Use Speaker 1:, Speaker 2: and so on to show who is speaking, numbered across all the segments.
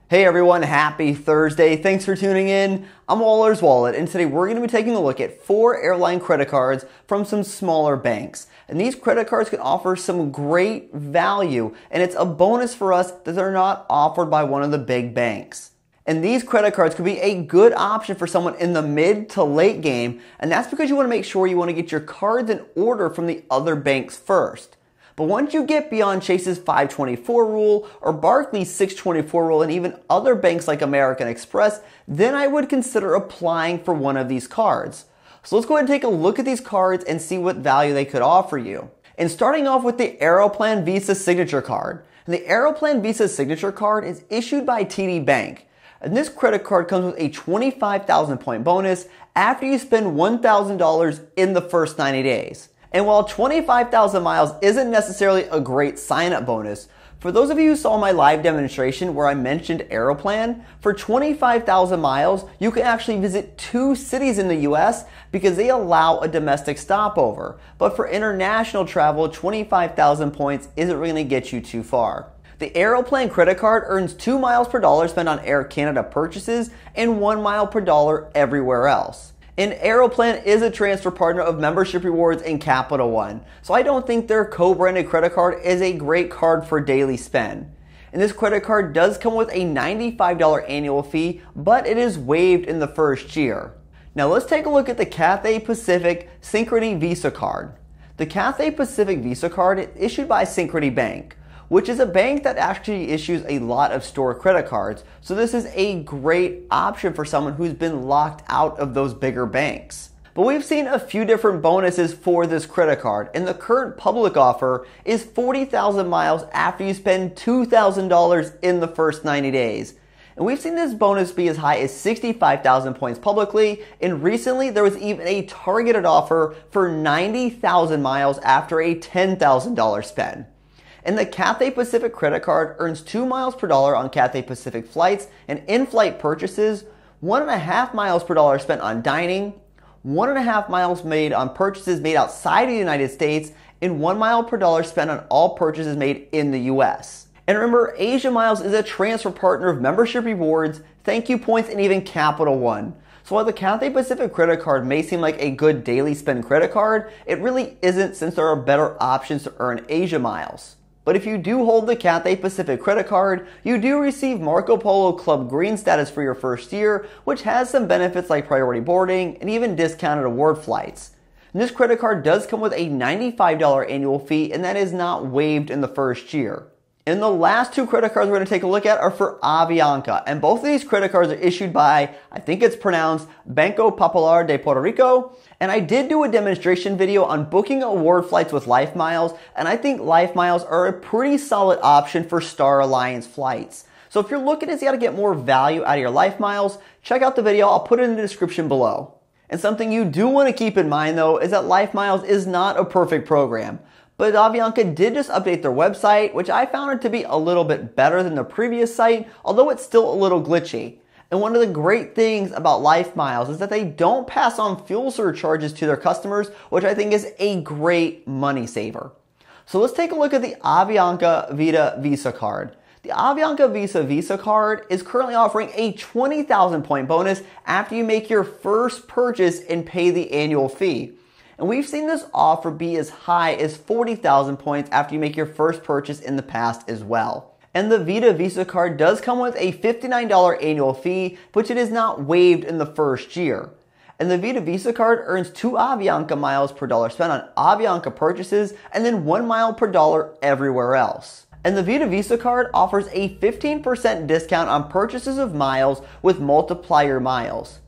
Speaker 1: Hey everyone, happy Thursday. Thanks for tuning in. I'm Waller's Wallet, and today we're going to be taking a look at 4 airline credit cards from some smaller banks. And these credit cards can offer some great value, and it's a bonus for us that they're not offered by one of the big banks. And these credit cards could be a good option for someone in the mid to late game, and that's because you want to make sure you want to get your cards in order from the other banks first. But once you get beyond Chase's 524 rule or Barclays 624 rule and even other banks like American Express, then I would consider applying for one of these cards. So let's go ahead and take a look at these cards and see what value they could offer you. And starting off with the Aeroplan Visa Signature Card. And the Aeroplan Visa Signature Card is issued by TD Bank. And this credit card comes with a 25,000 point bonus after you spend $1,000 in the first 90 days. And while 25,000 miles isn't necessarily a great sign-up bonus, for those of you who saw my live demonstration where I mentioned Aeroplan, for 25,000 miles, you can actually visit 2 cities in the US because they allow a domestic stopover. But for international travel, 25,000 points isn't really going to get you too far. The Aeroplan credit card earns 2 miles per dollar spent on Air Canada purchases and 1 mile per dollar everywhere else. And Aeroplan is a transfer partner of Membership Rewards and Capital One, so I don't think their co-branded credit card is a great card for daily spend. And this credit card does come with a $95 annual fee, but it is waived in the first year. Now let's take a look at the Cathay Pacific Synchrony Visa card. The Cathay Pacific Visa card is issued by Synchrony Bank, which is a bank that actually issues a lot of store credit cards. So this is a great option for someone who's been locked out of those bigger banks. But we've seen a few different bonuses for this credit card, and the current public offer is 40,000 miles after you spend $2,000 in the first 90 days. And we've seen this bonus be as high as 65,000 points publicly, and recently there was even a targeted offer for 90,000 miles after a $10,000 spend. And the Cathay Pacific credit card earns 2 miles per dollar on Cathay Pacific flights and in-flight purchases, 1.5 miles per dollar spent on dining, 1.5 miles made on purchases made outside of the United States, and 1 mile per dollar spent on all purchases made in the US. And remember, Asia Miles is a transfer partner of Membership Rewards, Thank You Points, and even Capital One. So while the Cathay Pacific credit card may seem like a good daily spend credit card, it really isn't, since there are better options to earn Asia Miles. But if you do hold the Cathay Pacific credit card, you do receive Marco Polo Club Green status for your first year, which has some benefits like priority boarding and even discounted award flights. And this credit card does come with a $95 annual fee, and that is not waived in the first year. And the last 2 credit cards we're going to take a look at are for Avianca, and both of these credit cards are issued by, I think it's pronounced, Banco Popular de Puerto Rico. And I did do a demonstration video on booking award flights with Life Miles, and I think Life Miles are a pretty solid option for Star Alliance flights. So if you're looking to see how to get more value out of your Life Miles, check out the video. I'll put it in the description below. And something you do want to keep in mind though is that Life Miles is not a perfect program. But Avianca did just update their website, which I found it to be a little bit better than the previous site, although it's still a little glitchy. And one of the great things about Life Miles is that they don't pass on fuel surcharges to their customers, which I think is a great money saver. So let's take a look at the Avianca Vida Visa card. The Avianca Visa card is currently offering a 20,000 point bonus after you make your first purchase and pay the annual fee. And we've seen this offer be as high as 40,000 points after you make your first purchase in the past as well. And the Vida Visa card does come with a $59 annual fee, which it is not waived in the first year. And the Vida Visa card earns 2 Avianca miles per dollar spent on Avianca purchases and then 1 mile per dollar everywhere else. And the Vida Visa card offers a 15% discount on purchases of miles with multiplier miles.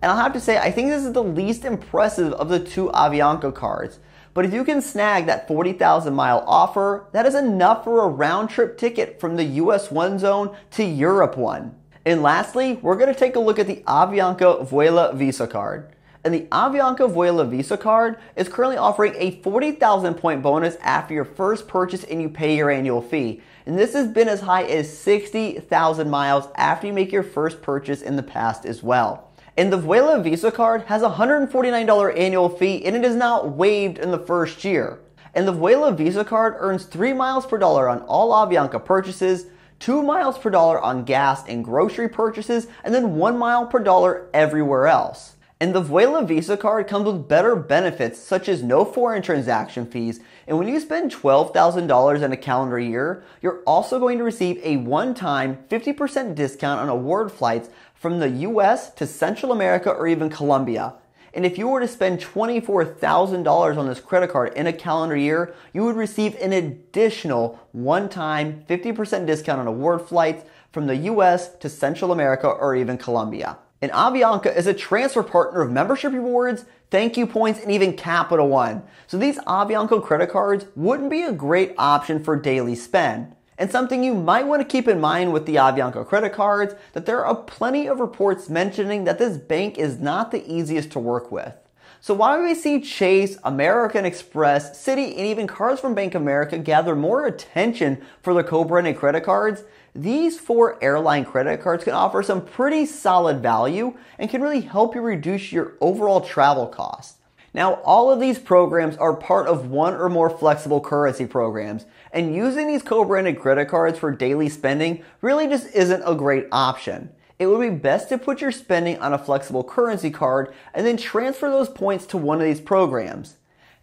Speaker 1: And I'll have to say, I think this is the least impressive of the 2 Avianca cards. But if you can snag that 40,000 mile offer, that is enough for a round trip ticket from the US 1 zone to Europe 1. And lastly, we're going to take a look at the Avianca Vuela Visa card. And the Avianca Vuela Visa card is currently offering a 40,000 point bonus after your first purchase and you pay your annual fee. And this has been as high as 60,000 miles after you make your first purchase in the past as well. And the Vuela Visa card has a $149 annual fee, and it is not waived in the first year. And the Vuela Visa card earns 3 miles per dollar on all Avianca purchases, 2 miles per dollar on gas and grocery purchases, and then 1 mile per dollar everywhere else. And the Vuela Visa card comes with better benefits such as no foreign transaction fees, and when you spend $12,000 in a calendar year, you're also going to receive a one-time 50% discount on award flights from the US to Central America or even Colombia. And if you were to spend $24,000 on this credit card in a calendar year, you would receive an additional one-time 50% discount on award flights from the US to Central America or even Colombia. And Avianca is a transfer partner of membership rewards, thank you points, and even Capital One. So these Avianca credit cards wouldn't be a great option for daily spend. And something you might want to keep in mind with the Avianca credit cards, that there are plenty of reports mentioning that this bank is not the easiest to work with. So while we see Chase, American Express, Citi, and even cards from Bank of America gather more attention for their co-branded credit cards, these 4 airline credit cards can offer some pretty solid value and can really help you reduce your overall travel costs. Now, all of these programs are part of one or more flexible currency programs, and using these co-branded credit cards for daily spending really just isn't a great option. It would be best to put your spending on a flexible currency card and then transfer those points to one of these programs.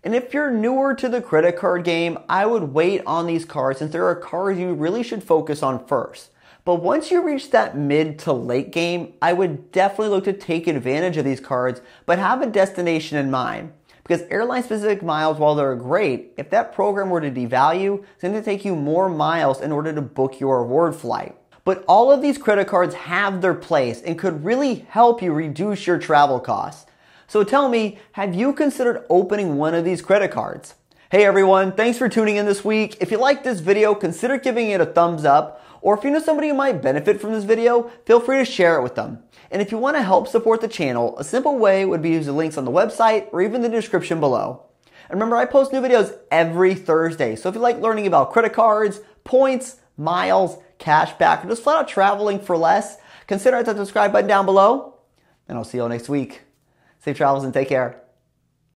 Speaker 1: And if you're newer to the credit card game, I would wait on these cards since there are cards you really should focus on first. But once you reach that mid to late game, I would definitely look to take advantage of these cards, but have a destination in mind. Because airline specific miles, while they're great, if that program were to devalue, it's going to take you more miles in order to book your reward flight. But all of these credit cards have their place and could really help you reduce your travel costs. So tell me, have you considered opening one of these credit cards? Hey everyone, thanks for tuning in this week. If you liked this video, consider giving it a thumbs up. Or if you know somebody who might benefit from this video, feel free to share it with them. And if you want to help support the channel, a simple way would be to use the links on the website or even the description below. And remember, I post new videos every Thursday. So if you like learning about credit cards, points, miles, cash back, or just flat out traveling for less, consider that subscribe button down below. And I'll see you all next week. Safe travels and take care.